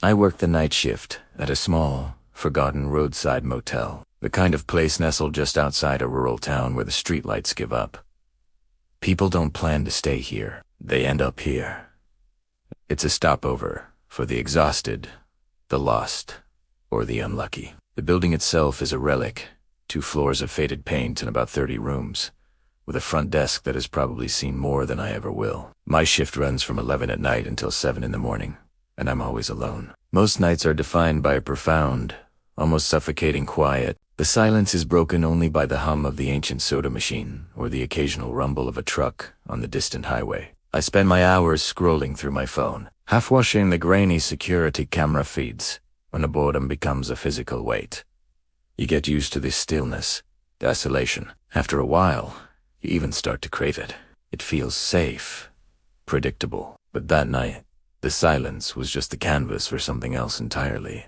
I worked the night shift at a small, forgotten roadside motel, the kind of place nestled just outside a rural town where the streetlights give up. People don't plan to stay here, they end up here. It's a stopover for the exhausted, the lost, or the unlucky. The building itself is a relic, 2 floors of faded paint and about 30 rooms, with a front desk that has probably seen more than I ever will. My shift runs from 11 at night until 7 in the morning, and I'm always alone. Most nights are defined by a profound, almost suffocating quiet. The silence is broken only by the hum of the ancient soda machine or the occasional rumble of a truck on the distant highway. I spend my hours scrolling through my phone, half watching the grainy security camera feeds, when the boredom becomes a physical weight. You get used to this stillness, the isolation. After a while, you even start to crave it. It feels safe, predictable. But that night, the silence was just the canvas for something else entirely.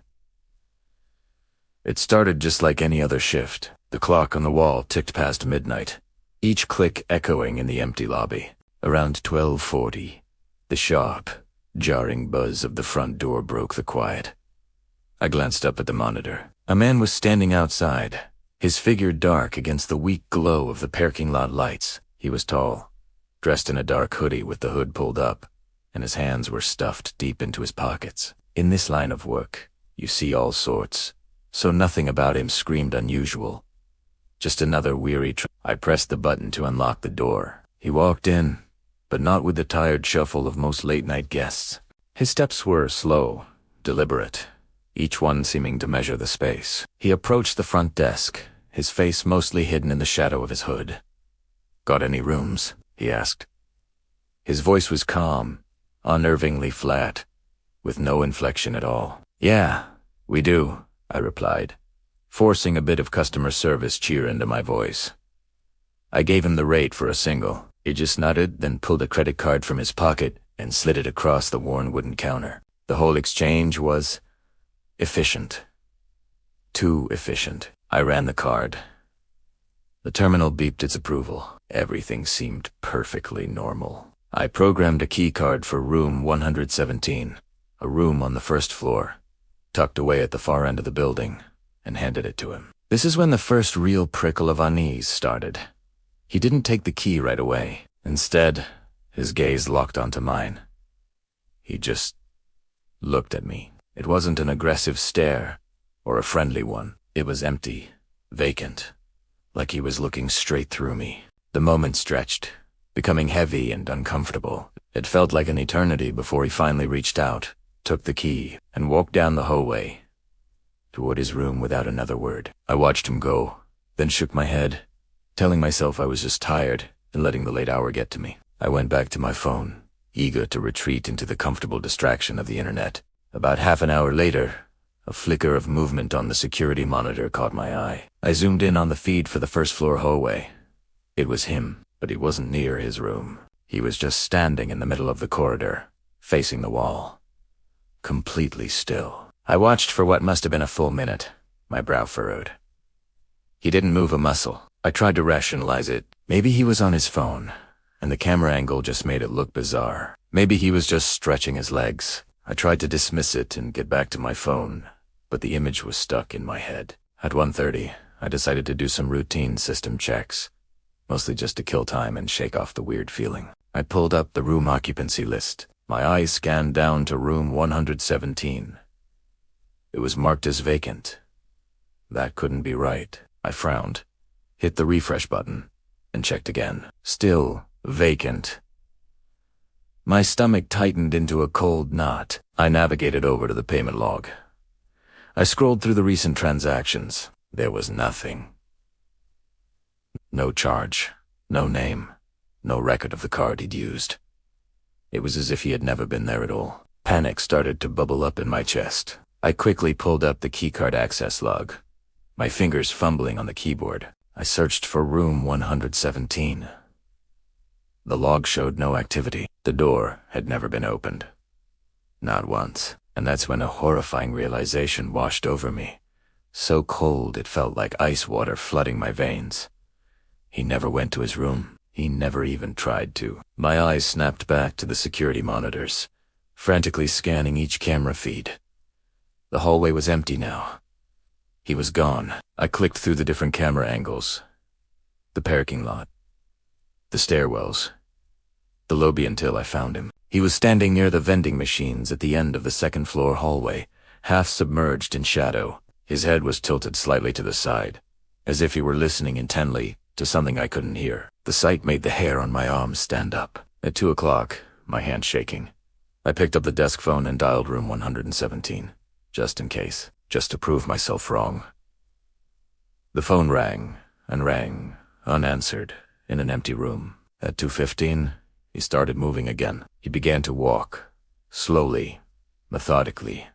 It started just like any other shift. The clock on the wall ticked past midnight, each click echoing in the empty lobby. Around 12:40, the sharp, jarring buzz of the front door broke the quiet. I glanced up at the monitor. A man was standing outside, his figure dark against the weak glow of the parking lot lights. He was tall, dressed in a dark hoodie with the hood pulled up, and his hands were stuffed deep into his pockets. In this line of work, you see all sorts, so nothing about him screamed unusual. Just another weary I pressed the button to unlock the door. He walked in, but not with the tired shuffle of most late-night guests. His steps were slow, deliberate, each one seeming to measure the space. He approached the front desk, his face mostly hidden in the shadow of his hood. "Got any rooms?" he asked. His voice was calm, unnervingly flat, with no inflection at all. "Yeah, we do," I replied, forcing a bit of customer service cheer into my voice. I gave him the rate for a single. He just nodded, then pulled a credit card from his pocket and slid it across the worn wooden counter. The whole exchange was efficient. Too efficient. I ran the card. The terminal beeped its approval. Everything seemed perfectly normal. I programmed a key card for room 117, a room on the first floor, tucked away at the far end of the building, and handed it to him. This is when the first real prickle of unease started. He didn't take the key right away. Instead, his gaze locked onto mine. He just looked at me. It wasn't an aggressive stare, or a friendly one. It was empty, vacant, like he was looking straight through me. The moment stretched, becoming heavy and uncomfortable. It felt like an eternity before he finally reached out, took the key, and walked down the hallway toward his room without another word. I watched him go, then shook my head, telling myself I was just tired and letting the late hour get to me. I went back to my phone, eager to retreat into the comfortable distraction of the internet. About half an hour later, a flicker of movement on the security monitor caught my eye. I zoomed in on the feed for the first floor hallway. It was him, but he wasn't near his room. He was just standing in the middle of the corridor, facing the wall, completely still. I watched for what must have been a full minute, my brow furrowed. He didn't move a muscle. I tried to rationalize it. Maybe he was on his phone, and the camera angle just made it look bizarre. Maybe he was just stretching his legs. I tried to dismiss it and get back to my phone, but the image was stuck in my head. At 1:30, I decided to do some routine system checks, mostly just to kill time and shake off the weird feeling. I pulled up the room occupancy list. My eyes scanned down to room 117. It was marked as vacant. That couldn't be right. I frowned, hit the refresh button, and checked again. Still vacant. My stomach tightened into a cold knot. I navigated over to the payment log. I scrolled through the recent transactions. There was nothing. No charge, no name, no record of the card he'd used. It was as if he had never been there at all. Panic started to bubble up in my chest. I quickly pulled up the keycard access log, my fingers fumbling on the keyboard. I searched for room 117. The log showed no activity. The door had never been opened. Not once. And that's when a horrifying realization washed over me. So cold it felt like ice water flooding my veins. He never went to his room. He never even tried to. My eyes snapped back to the security monitors, frantically scanning each camera feed. The hallway was empty now. He was gone. I clicked through the different camera angles. The parking lot. The stairwells. The lobby until I found him. He was standing near the vending machines at the end of the second-floor hallway, half submerged in shadow. His head was tilted slightly to the side, as if he were listening intently to something I couldn't hear. The sight made the hair on my arms stand up. At 2 o'clock, my hand shaking, I picked up the desk phone and dialed room 117, just in case, just to prove myself wrong. The phone rang, and rang, unanswered, in an empty room. At 2:15, he started moving again. He began to walk, slowly, methodically,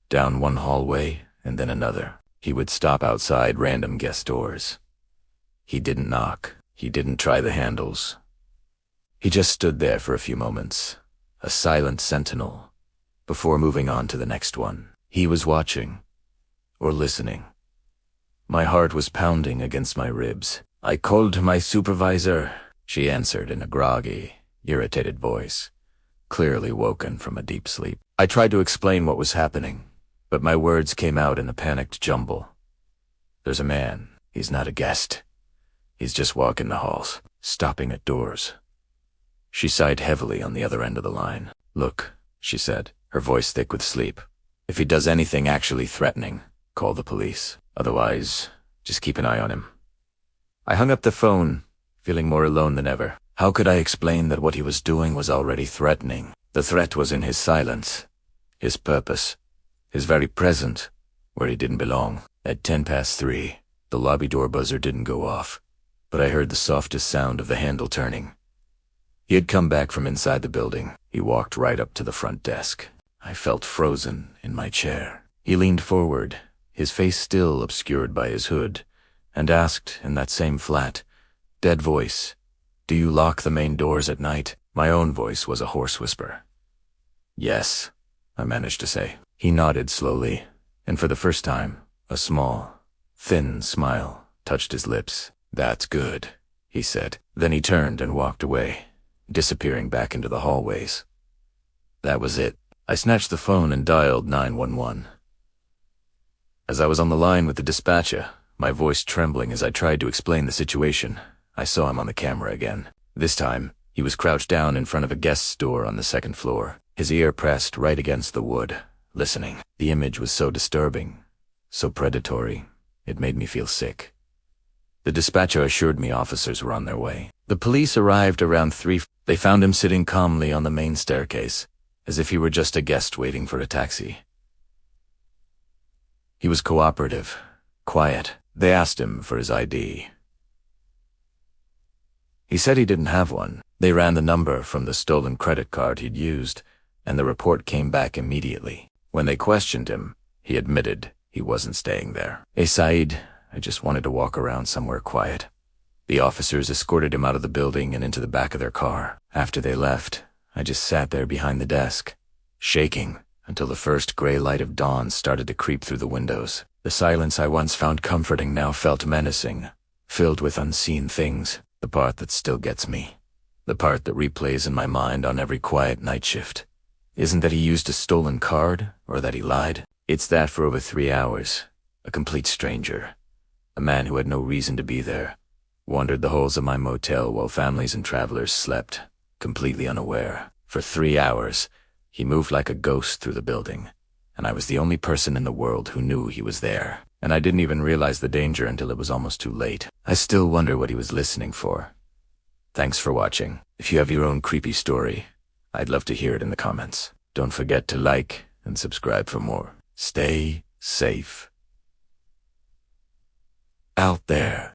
down one hallway and then another. He would stop outside random guest doors. He didn't knock. He didn't try the handles. He just stood there for a few moments, a silent sentinel, before moving on to the next one. He was watching, or listening. My heart was pounding against my ribs. "I called my supervisor," she answered in a groggy, irritated voice, clearly woken from a deep sleep. I tried to explain what was happening, but my words came out in a panicked jumble. "There's a man. He's not a guest. He's just walking the halls, stopping at doors." She sighed heavily on the other end of the line. "Look," she said, her voice thick with sleep. "If he does anything actually threatening, call the police. Otherwise, just keep an eye on him." I hung up the phone, feeling more alone than ever. How could I explain that what he was doing was already threatening? The threat was in his silence, his purpose, his very presence, where he didn't belong. At 3:10, the lobby door buzzer didn't go off, but I heard the softest sound of the handle turning. He had come back from inside the building. He walked right up to the front desk. I felt frozen in my chair. He leaned forward, his face still obscured by his hood, and asked in that same flat, dead voice, "Do you lock the main doors at night?" My own voice was a hoarse whisper. "Yes," I managed to say. He nodded slowly, and for the first time, a small, thin smile touched his lips. "That's good," he said. Then he turned and walked away, disappearing back into the hallways. That was it. I snatched the phone and dialed 911. As I was on the line with the dispatcher, my voice trembling as I tried to explain the situation, I saw him on the camera again. This time, he was crouched down in front of a guest's door on the second floor, his ear pressed right against the wood, listening. The image was so disturbing, so predatory, it made me feel sick. The dispatcher assured me officers were on their way. The police arrived around 3. They found him sitting calmly on the main staircase, as if he were just a guest waiting for a taxi. He was cooperative, quiet. They asked him for his ID. He said he didn't have one. They ran the number from the stolen credit card he'd used, and the report came back immediately. When they questioned him, he admitted he wasn't staying there. "Hey, Saeed, I just wanted to walk around somewhere quiet." The officers escorted him out of the building and into the back of their car. After they left, I just sat there behind the desk, shaking until the first gray light of dawn started to creep through the windows. The silence I once found comforting now felt menacing, filled with unseen things. The part that still gets me. The part that replays in my mind on every quiet night shift. Isn't that he used a stolen card, or that he lied. It's that for over 3 hours, a complete stranger, a man who had no reason to be there, wandered the halls of my motel while families and travelers slept, completely unaware. For 3 hours, he moved like a ghost through the building, and I was the only person in the world who knew he was there. And I didn't even realize the danger until it was almost too late. I still wonder what he was listening for. Thanks for watching. If you have your own creepy story, I'd love to hear it in the comments. Don't forget to like and subscribe for more. Stay safe out there.